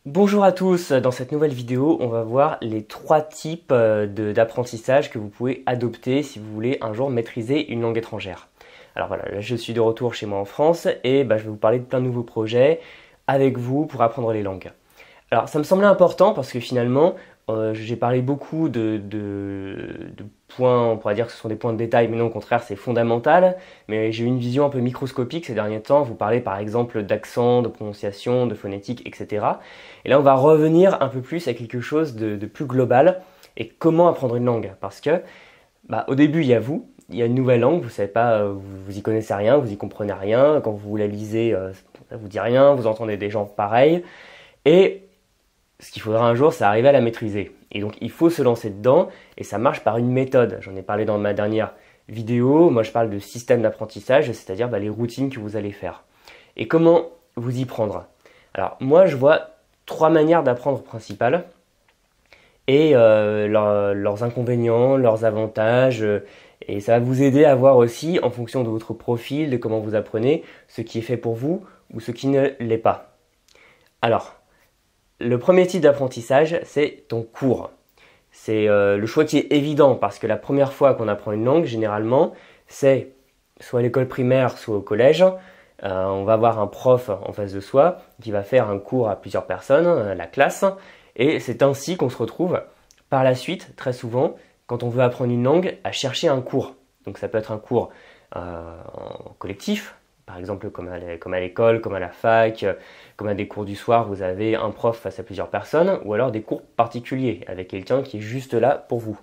Bonjour à tous, dans cette nouvelle vidéo, on va voir les trois types d'apprentissage que vous pouvez adopter si vous voulez un jour maîtriser une langue étrangère. Alors voilà, là je suis de retour chez moi en France et je vais vous parler de plein de nouveaux projets avec vous pour apprendre les langues. Alors ça me semblait important parce que finalement, j'ai parlé beaucoup de points, on pourrait dire que ce sont des points de détail, mais non, au contraire, c'est fondamental. Mais j'ai eu une vision un peu microscopique ces derniers temps. Vous parlez par exemple d'accent, de prononciation, de phonétique, etc. Et là, on va revenir un peu plus à quelque chose de plus global et comment apprendre une langue. Parce que au début, il y a vous. Il y a une nouvelle langue, vous savez pas, vous y connaissez rien, vous y comprenez rien. Quand vous la lisez, ça vous dit rien, vous entendez des gens pareils. Et ce qu'il faudra un jour, c'est arriver à la maîtriser. Et donc, il faut se lancer dedans, et ça marche par une méthode. J'en ai parlé dans ma dernière vidéo. Moi, je parle de système d'apprentissage, c'est-à-dire les routines que vous allez faire. Et comment vous y prendre? Alors, moi, je vois trois manières d'apprendre principales, et leurs inconvénients, leurs avantages, et ça va vous aider à voir aussi, en fonction de votre profil, de comment vous apprenez, ce qui est fait pour vous, ou ce qui ne l'est pas. Alors, le premier type d'apprentissage, c'est ton cours. C'est le choix qui est évident parce que la première fois qu'on apprend une langue, généralement, c'est soit à l'école primaire, soit au collège. On va avoir un prof en face de soi qui va faire un cours à plusieurs personnes, la classe. Et c'est ainsi qu'on se retrouve par la suite, très souvent, quand on veut apprendre une langue, à chercher un cours. Donc ça peut être un cours en collectif, par exemple comme à l'école, comme à la fac, comme à des cours du soir, vous avez un prof face à plusieurs personnes, ou alors des cours particuliers avec quelqu'un qui est juste là pour vous.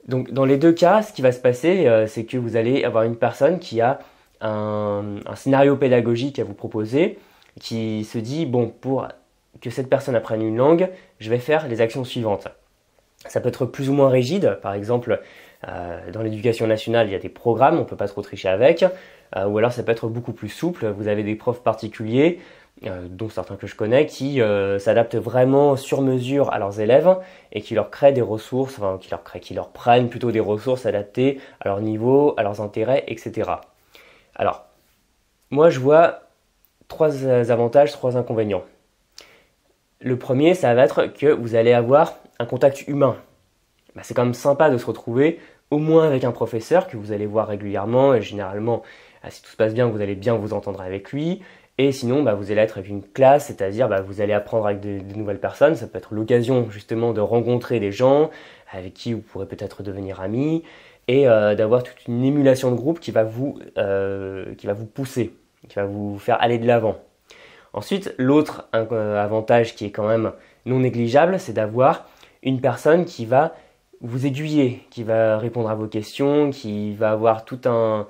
Donc dans les deux cas, ce qui va se passer, c'est que vous allez avoir une personne qui a un scénario pédagogique à vous proposer, qui se dit, bon, pour que cette personne apprenne une langue, je vais faire les actions suivantes. Ça peut être plus ou moins rigide, par exemple, dans l'éducation nationale, il y a des programmes, on ne peut pas trop tricher avec, ou alors ça peut être beaucoup plus souple, vous avez des profs particuliers, dont certains que je connais, qui s'adaptent vraiment sur mesure à leurs élèves et qui leur créent des ressources, enfin qui leur prennent plutôt des ressources adaptées à leur niveau, à leurs intérêts, etc. Alors, moi je vois trois avantages, trois inconvénients. Le premier, ça va être que vous allez avoir un contact humain. C'est quand même sympa de se retrouver au moins avec un professeur que vous allez voir régulièrement et généralement, si tout se passe bien, vous allez bien vous entendre avec lui. Et sinon, vous allez être avec une classe, c'est-à-dire vous allez apprendre avec de nouvelles personnes. Ça peut être l'occasion justement de rencontrer des gens avec qui vous pourrez peut-être devenir amis et d'avoir toute une émulation de groupe qui va vous pousser, qui va vous faire aller de l'avant. Ensuite, l'autre avantage qui est quand même non négligeable, c'est d'avoir une personne qui va vous aiguiller, qui va répondre à vos questions, qui va avoir tout un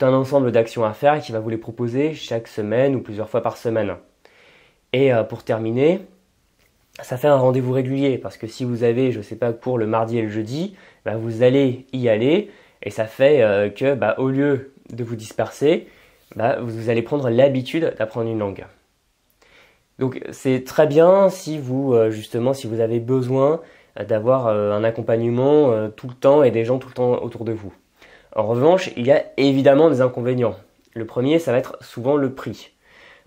ensemble d'actions à faire et qui va vous les proposer chaque semaine ou plusieurs fois par semaine. Et pour terminer, ça fait un rendez-vous régulier parce que si vous avez, je ne sais pas, cours le mardi et le jeudi, vous allez y aller et ça fait que au lieu de vous disperser, vous allez prendre l'habitude d'apprendre une langue. Donc c'est très bien si vous justement si vous avez besoin d'avoir un accompagnement tout le temps et des gens tout le temps autour de vous. En revanche, il y a évidemment des inconvénients. Le premier, ça va être souvent le prix.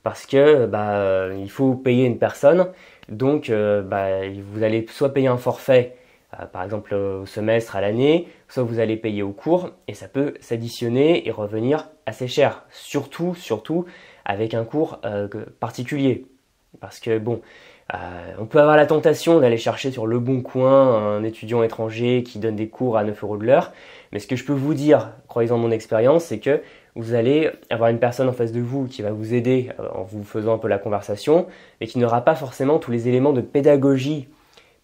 Parce que il faut payer une personne, donc vous allez soit payer un forfait, par exemple au semestre, à l'année, soit vous allez payer au cours, et ça peut s'additionner et revenir assez cher. Surtout avec un cours particulier. Parce que on peut avoir la tentation d'aller chercher sur Le Bon Coin un étudiant étranger qui donne des cours à 9 € de l'heure. Mais ce que je peux vous dire, croyez-en mon expérience, c'est que vous allez avoir une personne en face de vous qui va vous aider en vous faisant un peu la conversation, mais qui n'aura pas forcément tous les éléments de pédagogie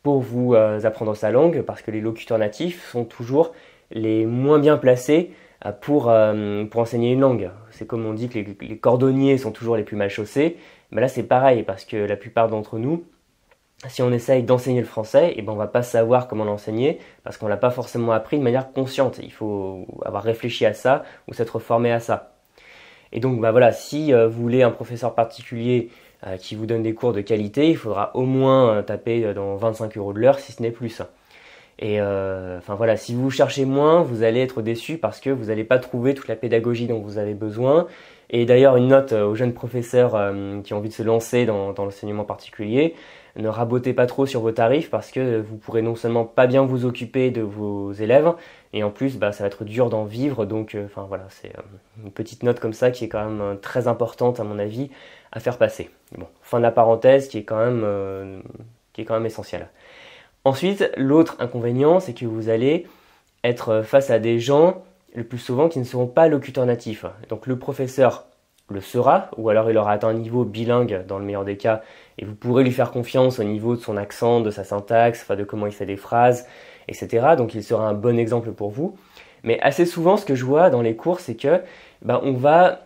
pour vous apprendre sa langue, parce que les locuteurs natifs sont toujours les moins bien placés pour enseigner une langue. C'est comme on dit que les cordonniers sont toujours les plus mal chaussés. Là c'est pareil parce que la plupart d'entre nous, si on essaye d'enseigner le français, on va pas savoir comment l'enseigner parce qu'on l'a pas forcément appris de manière consciente. Il faut avoir réfléchi à ça ou s'être formé à ça. Et donc si vous voulez un professeur particulier qui vous donne des cours de qualité, il faudra au moins taper dans 25 € de l'heure si ce n'est plus. Et si vous cherchez moins, vous allez être déçu parce que vous n'allez pas trouver toute la pédagogie dont vous avez besoin Et d'ailleurs, une note aux jeunes professeurs qui ont envie de se lancer dans l'enseignement particulier, ne rabotez pas trop sur vos tarifs parce que vous pourrez non seulement pas bien vous occuper de vos élèves, et en plus, ça va être dur d'en vivre. Donc, voilà, c'est une petite note comme ça qui est quand même très importante à mon avis à faire passer. Bon, fin de la parenthèse qui est quand même essentielle. Ensuite, l'autre inconvénient, c'est que vous allez être face à des gens le plus souvent qui ne seront pas locuteurs natifs. Donc le professeur le sera, ou alors il aura atteint un niveau bilingue dans le meilleur des cas, et vous pourrez lui faire confiance au niveau de son accent, de sa syntaxe, enfin de comment il fait des phrases, etc. Donc il sera un bon exemple pour vous. Mais assez souvent, ce que je vois dans les cours, c'est que on va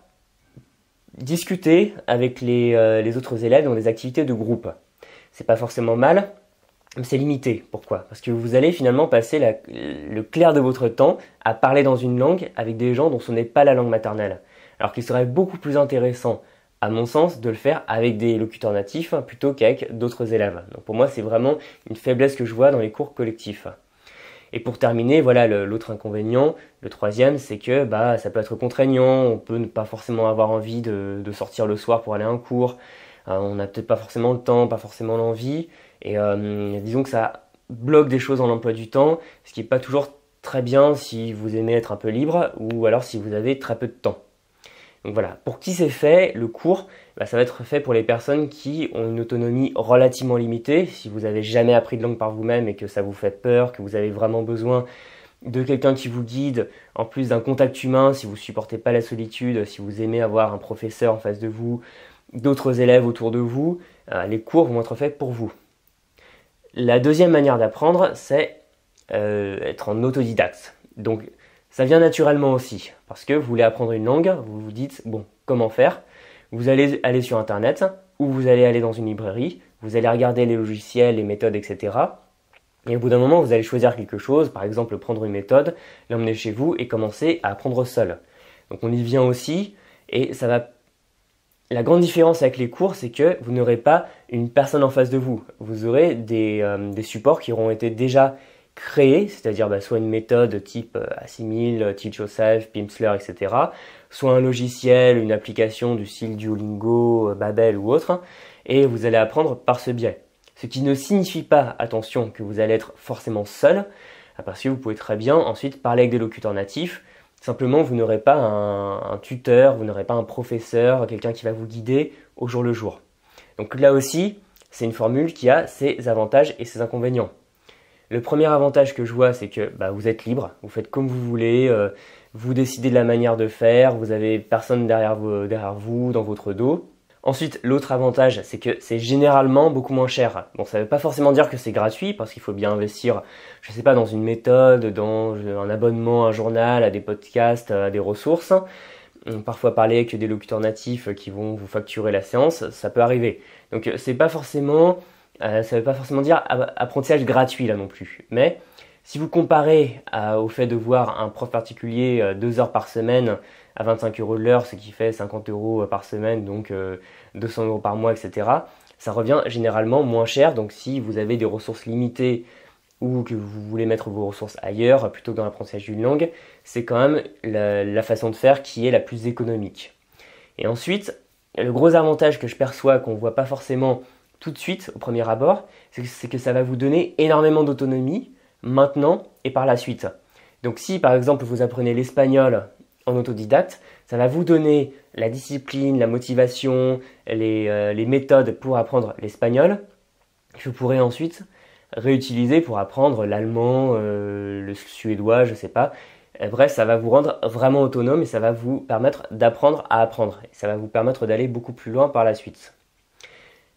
discuter avec les autres élèves dans des activités de groupe. C'est pas forcément mal, mais c'est limité. Pourquoi? Parce que vous allez finalement passer le clair de votre temps à parler dans une langue avec des gens dont ce n'est pas la langue maternelle. Alors qu'il serait beaucoup plus intéressant, à mon sens, de le faire avec des locuteurs natifs plutôt qu'avec d'autres élèves. Donc pour moi, c'est vraiment une faiblesse que je vois dans les cours collectifs. Et pour terminer, voilà l'autre inconvénient, le troisième, c'est que ça peut être contraignant, on peut ne pas forcément avoir envie de sortir le soir pour aller à un cours, on n'a peut-être pas forcément le temps, pas forcément l'envie, et disons que ça bloque des choses dans l'emploi du temps, ce qui n'est pas toujours très bien si vous aimez être un peu libre, ou alors si vous avez très peu de temps. Donc voilà, pour qui c'est fait, le cours, ça va être fait pour les personnes qui ont une autonomie relativement limitée. Si vous n'avez jamais appris de langue par vous-même et que ça vous fait peur, que vous avez vraiment besoin de quelqu'un qui vous guide, en plus d'un contact humain, si vous ne supportez pas la solitude, si vous aimez avoir un professeur en face de vous, d'autres élèves autour de vous, les cours vont être faits pour vous. La deuxième manière d'apprendre, c'est être en autodidacte. Donc ça vient naturellement aussi, parce que vous voulez apprendre une langue, vous vous dites, comment faire? Vous allez aller sur Internet, ou vous allez aller dans une librairie, vous allez regarder les logiciels, les méthodes, etc. Et au bout d'un moment, vous allez choisir quelque chose, par exemple prendre une méthode, l'emmener chez vous et commencer à apprendre seul. Donc on y vient aussi, et ça va... La grande différence avec les cours, c'est que vous n'aurez pas une personne en face de vous. Vous aurez des supports qui auront été déjà créer, c'est-à-dire soit une méthode type Assimil, Teach Yourself, Pimsleur, etc., soit un logiciel, une application du style Duolingo, Babel ou autre, et vous allez apprendre par ce biais. Ce qui ne signifie pas, attention, que vous allez être forcément seul, parce que vous pouvez très bien ensuite parler avec des locuteurs natifs. Simplement, vous n'aurez pas un tuteur, vous n'aurez pas un professeur, quelqu'un qui va vous guider au jour le jour. Donc là aussi, c'est une formule qui a ses avantages et ses inconvénients. Le premier avantage que je vois, c'est que vous êtes libre, vous faites comme vous voulez, vous décidez de la manière de faire, vous avez personne derrière vous, dans votre dos. Ensuite, l'autre avantage, c'est que c'est généralement beaucoup moins cher. Bon, ça ne veut pas forcément dire que c'est gratuit, parce qu'il faut bien investir, je sais pas, dans une méthode, dans un abonnement, un journal, à des podcasts, à des ressources. Parfois parler avec des locuteurs natifs qui vont vous facturer la séance, ça peut arriver. Donc c'est pas forcément... ça ne veut pas forcément dire apprentissage gratuit là non plus. Mais si vous comparez au fait de voir un prof particulier 2 heures par semaine à 25 € de l'heure, ce qui fait 50 € par semaine, donc 200 € par mois, etc., ça revient généralement moins cher. Donc si vous avez des ressources limitées ou que vous voulez mettre vos ressources ailleurs plutôt que dans l'apprentissage d'une langue, c'est quand même la façon de faire qui est la plus économique. Et ensuite, le gros avantage que je perçois, qu'on ne voit pas forcément tout de suite au premier abord, c'est que ça va vous donner énormément d'autonomie maintenant et par la suite. Donc si par exemple vous apprenez l'espagnol en autodidacte, ça va vous donner la discipline, la motivation, les méthodes pour apprendre l'espagnol que vous pourrez ensuite réutiliser pour apprendre l'allemand, le suédois, je sais pas. Bref, ça va vous rendre vraiment autonome et ça va vous permettre d'apprendre à apprendre. Et ça va vous permettre d'aller beaucoup plus loin par la suite.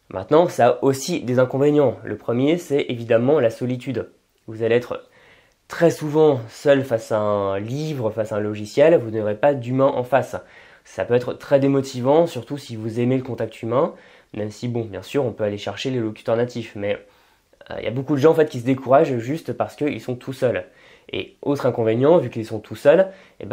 Maintenant, ça a aussi des inconvénients. Le premier, c'est évidemment la solitude. Vous allez être très souvent seul face à un livre, face à un logiciel, vous n'aurez pas d'humain en face. Ça peut être très démotivant, surtout si vous aimez le contact humain, même si, bien sûr, on peut aller chercher les locuteurs natifs, mais il y a beaucoup de gens en fait qui se découragent juste parce qu'ils sont tout seuls. Et autre inconvénient, vu qu'ils sont tout seuls, il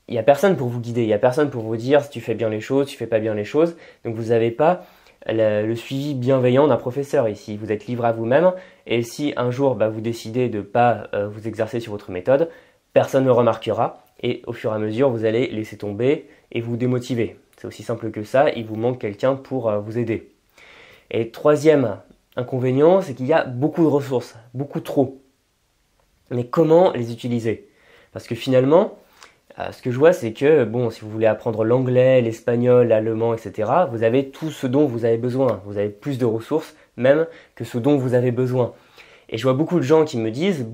n'y a personne pour vous guider, il n'y a personne pour vous dire si tu fais bien les choses, si tu fais pas bien les choses, donc vous n'avez pas le suivi bienveillant d'un professeur ici. Vous êtes libre à vous-même et si un jour vous décidez de ne pas vous exercer sur votre méthode, personne ne remarquera et au fur et à mesure vous allez laisser tomber et vous démotiver. C'est aussi simple que ça, il vous manque quelqu'un pour vous aider. Et troisième inconvénient, c'est qu'il y a beaucoup de ressources, beaucoup trop. Mais comment les utiliser? Parce que finalement, ce que je vois, c'est que si vous voulez apprendre l'anglais, l'espagnol, l'allemand, etc., vous avez tout ce dont vous avez besoin. Vous avez plus de ressources même que ce dont vous avez besoin. Et je vois beaucoup de gens qui me disent,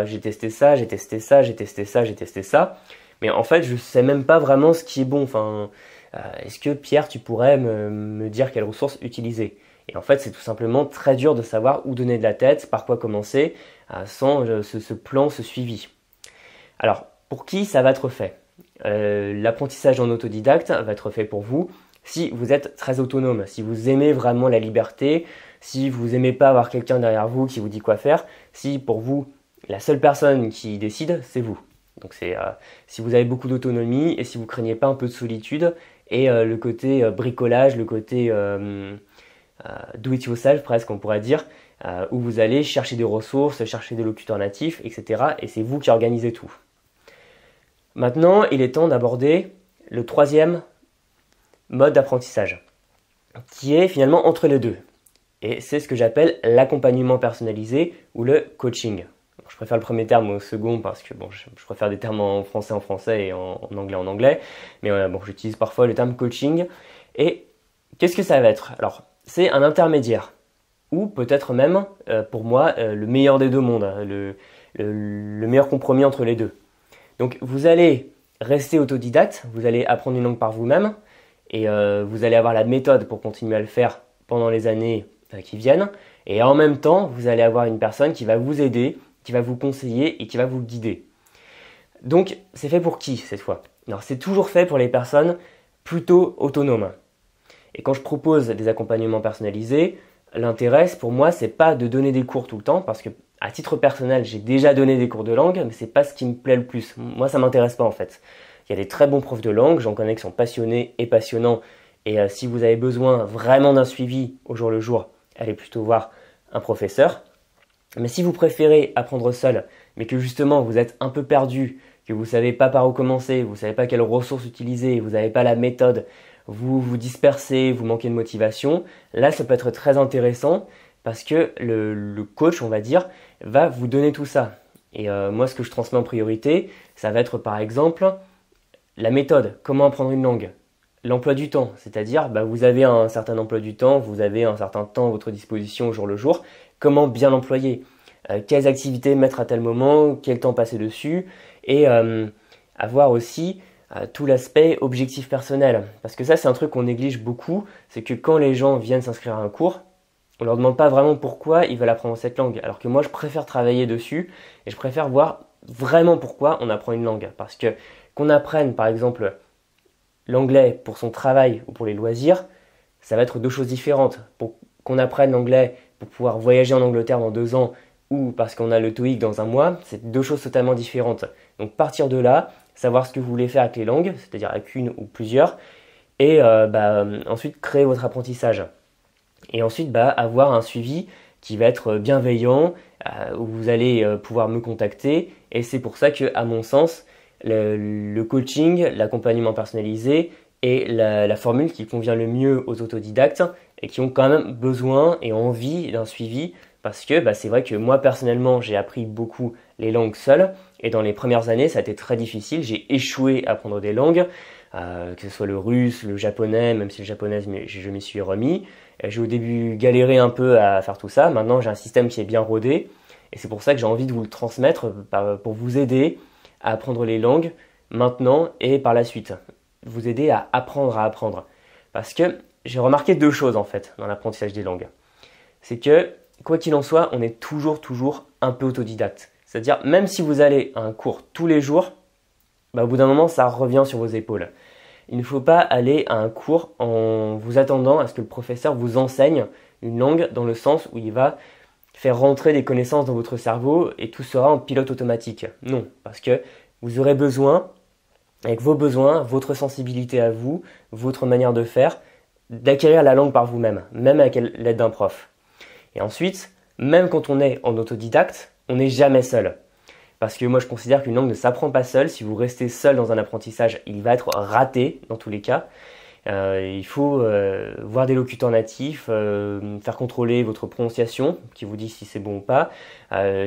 j'ai testé ça, j'ai testé ça, j'ai testé ça, j'ai testé ça. Mais en fait, je ne sais même pas vraiment ce qui est bon. Est-ce que Pierre, tu pourrais me dire quelles ressources utiliser? Et en fait, c'est tout simplement très dur de savoir où donner de la tête, par quoi commencer, sans ce plan, ce suivi. Alors, pour qui ça va être fait? L'apprentissage en autodidacte va être fait pour vous si vous êtes très autonome, si vous aimez vraiment la liberté, si vous n'aimez pas avoir quelqu'un derrière vous qui vous dit quoi faire, si pour vous, la seule personne qui décide, c'est vous. Donc c'est si vous avez beaucoup d'autonomie et si vous craignez pas un peu de solitude et le côté bricolage, le côté do it yourself presque on pourrait dire, où vous allez chercher des ressources, chercher des locuteurs natifs, etc. Et c'est vous qui organisez tout. Maintenant, il est temps d'aborder le troisième mode d'apprentissage, qui est finalement entre les deux. Et c'est ce que j'appelle l'accompagnement personnalisé ou le coaching. Je préfère le premier terme au second parce que je préfère des termes en français et en anglais. Mais j'utilise parfois le terme coaching. Et qu'est-ce que ça va être? Alors, c'est un intermédiaire. Ou peut-être même, pour moi, le meilleur des deux mondes. Le meilleur compromis entre les deux. Donc, vous allez rester autodidacte. Vous allez apprendre une langue par vous-même. Et vous allez avoir la méthode pour continuer à le faire pendant les années qui viennent. Et en même temps, vous allez avoir une personne qui va vous aider, qui va vous conseiller et qui va vous guider. Donc, c'est fait pour qui cette fois? Alors, c'est toujours fait pour les personnes plutôt autonomes. Et quand je propose des accompagnements personnalisés, l'intérêt pour moi, c'est pas de donner des cours tout le temps, parce que à titre personnel, j'ai déjà donné des cours de langue, mais c'est pas ce qui me plaît le plus. Moi, ça m'intéresse pas en fait. Il y a des très bons profs de langue, j'en connais qui sont passionnés et passionnants. Et si vous avez besoin vraiment d'un suivi au jour le jour, allez plutôt voir un professeur. Mais si vous préférez apprendre seul, mais que justement vous êtes un peu perdu, que vous ne savez pas par où commencer, vous ne savez pas quelles ressources utiliser, vous n'avez pas la méthode, vous vous dispersez, vous manquez de motivation, là ça peut être très intéressant parce que le coach, on va dire, va vous donner tout ça. Et moi ce que je transmets en priorité, ça va être par exemple la méthode, comment apprendre une langue. L'emploi du temps, c'est-à-dire vous avez un certain emploi du temps, vous avez un certain temps à votre disposition au jour le jour, comment bien l'employer, quelles activités mettre à tel moment, quel temps passer dessus, et avoir aussi tout l'aspect objectif personnel. Parce que ça c'est un truc qu'on néglige beaucoup, c'est que quand les gens viennent s'inscrire à un cours, on leur demande pas vraiment pourquoi ils veulent apprendre cette langue, alors que moi je préfère travailler dessus, et je préfère voir vraiment pourquoi on apprend une langue. Parce que qu'on apprenne par exemple l'anglais pour son travail ou pour les loisirs, ça va être deux choses différentes. Pour qu'on apprenne l'anglais pour pouvoir voyager en Angleterre dans 2 ans ou parce qu'on a le TOEIC dans 1 mois, c'est deux choses totalement différentes. Donc partir de là, savoir ce que vous voulez faire avec les langues, c'est-à-dire avec une ou plusieurs, et ensuite créer votre apprentissage. Et ensuite avoir un suivi qui va être bienveillant, où vous allez pouvoir me contacter, et c'est pour ça que, à mon sens, le coaching, l'accompagnement personnalisé est la formule qui convient le mieux aux autodidactes et qui ont quand même besoin et envie d'un suivi parce que c'est vrai que moi personnellement j'ai appris beaucoup les langues seul et dans les premières années ça a été très difficile, j'ai échoué à apprendre des langues, que ce soit le russe, le japonais, même si le japonais je m'y suis remis. J'ai au début galéré un peu à faire tout ça, maintenant j'ai un système qui est bien rodé et c'est pour ça que j'ai envie de vous le transmettre pour vous aider à apprendre les langues maintenant et par la suite. Vous aider à apprendre. Parce que j'ai remarqué 2 choses en fait dans l'apprentissage des langues. C'est que, quoi qu'il en soit, on est toujours un peu autodidacte. C'est-à-dire, même si vous allez à un cours tous les jours, au bout d'un moment, ça revient sur vos épaules. Il ne faut pas aller à un cours en vous attendant à ce que le professeur vous enseigne une langue dans le sens où il va faire rentrer des connaissances dans votre cerveau et tout sera en pilote automatique. Non, parce que vous aurez besoin, avec vos besoins, votre sensibilité à vous, votre manière de faire, d'acquérir la langue par vous-même, même avec l'aide d'un prof. Et ensuite, même quand on est en autodidacte, on n'est jamais seul. parce que moi je considère qu'une langue ne s'apprend pas seule. Si vous restez seul dans un apprentissage, il va être raté dans tous les cas. Il faut voir des locuteurs natifs, faire contrôler votre prononciation, qui vous dit si c'est bon ou pas,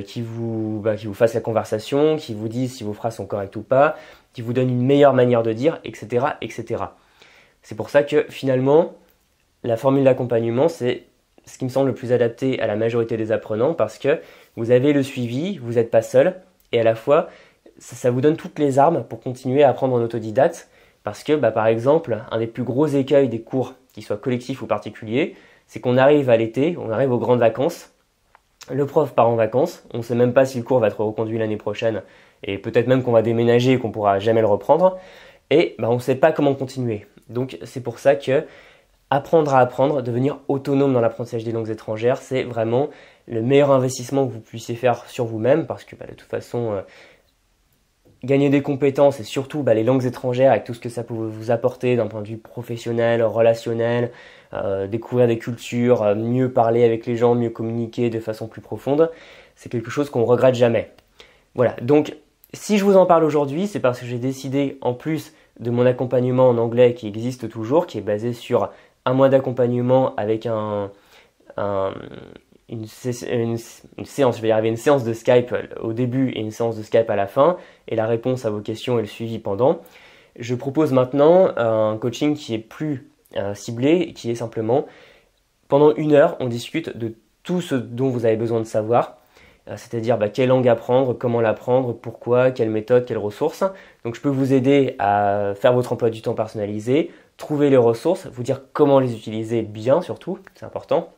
qui vous fasse la conversation, qui vous dise si vos phrases sont correctes ou pas, qui vous donne une meilleure manière de dire, etc., etc. C'est pour ça que finalement, la formule d'accompagnement, c'est ce qui me semble le plus adapté à la majorité des apprenants, parce que vous avez le suivi, vous n'êtes pas seul, et à la fois, ça vous donne toutes les armes pour continuer à apprendre en autodidacte. Parce que, par exemple, un des plus gros écueils des cours, qu'ils soient collectifs ou particuliers, c'est qu'on arrive à l'été, on arrive aux grandes vacances, le prof part en vacances, on ne sait même pas si le cours va être reconduit l'année prochaine, et peut-être même qu'on va déménager et qu'on ne pourra jamais le reprendre, et on ne sait pas comment continuer. Donc c'est pour ça que apprendre à apprendre, devenir autonome dans l'apprentissage des langues étrangères, c'est vraiment le meilleur investissement que vous puissiez faire sur vous-même, parce que de toute façon, gagner des compétences et surtout les langues étrangères avec tout ce que ça peut vous apporter d'un point de vue professionnel, relationnel, découvrir des cultures, mieux parler avec les gens, mieux communiquer de façon plus profonde, c'est quelque chose qu'on ne regrette jamais. Voilà, donc si je vous en parle aujourd'hui, c'est parce que j'ai décidé, en plus de mon accompagnement en anglais qui existe toujours, qui est basé sur un mois d'accompagnement avec une séance, une séance de Skype au début et une séance de Skype à la fin, et la réponse à vos questions et le suivi pendant. Je propose maintenant un coaching qui est plus ciblé, qui est simplement, pendant 1 heure, on discute de tout ce dont vous avez besoin de savoir, c'est-à-dire quelle langue apprendre, comment l'apprendre, pourquoi, quelle méthode, quelles ressources. Donc je peux vous aider à faire votre emploi du temps personnalisé, trouver les ressources, vous dire comment les utiliser bien surtout, c'est important.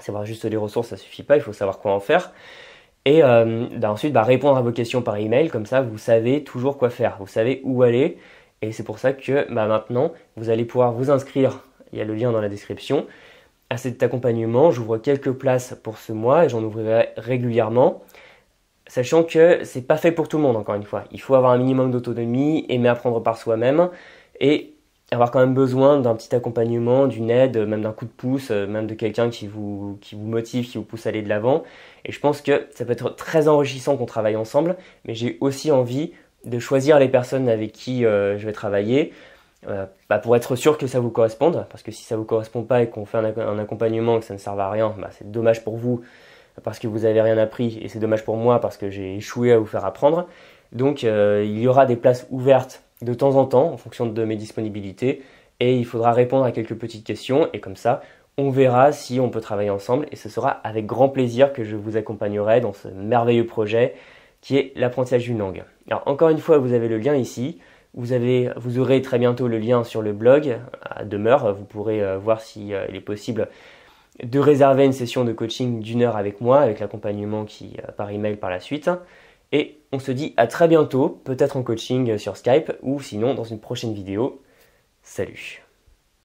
Savoir juste les ressources, ça suffit pas, il faut savoir quoi en faire. Et ensuite, répondre à vos questions par email, comme ça vous savez toujours quoi faire, vous savez où aller. Et c'est pour ça que maintenant, vous allez pouvoir vous inscrire, il y a le lien dans la description, à cet accompagnement. J'ouvre quelques places pour ce mois et j'en ouvrirai régulièrement, sachant que c'est pas fait pour tout le monde, encore une fois. Il faut avoir un minimum d'autonomie, aimer apprendre par soi-même et avoir quand même besoin d'un petit accompagnement, d'une aide, même d'un coup de pouce, même de quelqu'un qui vous motive, qui vous pousse à aller de l'avant. Et je pense que ça peut être très enrichissant qu'on travaille ensemble, mais j'ai aussi envie de choisir les personnes avec qui je vais travailler pour être sûr que ça vous corresponde. Parce que si ça ne vous correspond pas et qu'on fait un accompagnement et que ça ne sert à rien, c'est dommage pour vous parce que vous n'avez rien appris, et c'est dommage pour moi parce que j'ai échoué à vous faire apprendre. Donc il y aura des places ouvertes de temps en temps en fonction de mes disponibilités, et il faudra répondre à quelques petites questions, et comme ça on verra si on peut travailler ensemble, et ce sera avec grand plaisir que je vous accompagnerai dans ce merveilleux projet qui est l'apprentissage d'une langue. Alors encore une fois, vous avez le lien ici, vous aurez très bientôt le lien sur le blog à demeure, vous pourrez voir s'il est possible de réserver une session de coaching d'1 heure avec moi, avec l'accompagnement qui par email par la suite. Et on se dit à très bientôt, peut-être en coaching sur Skype ou sinon dans une prochaine vidéo. Salut!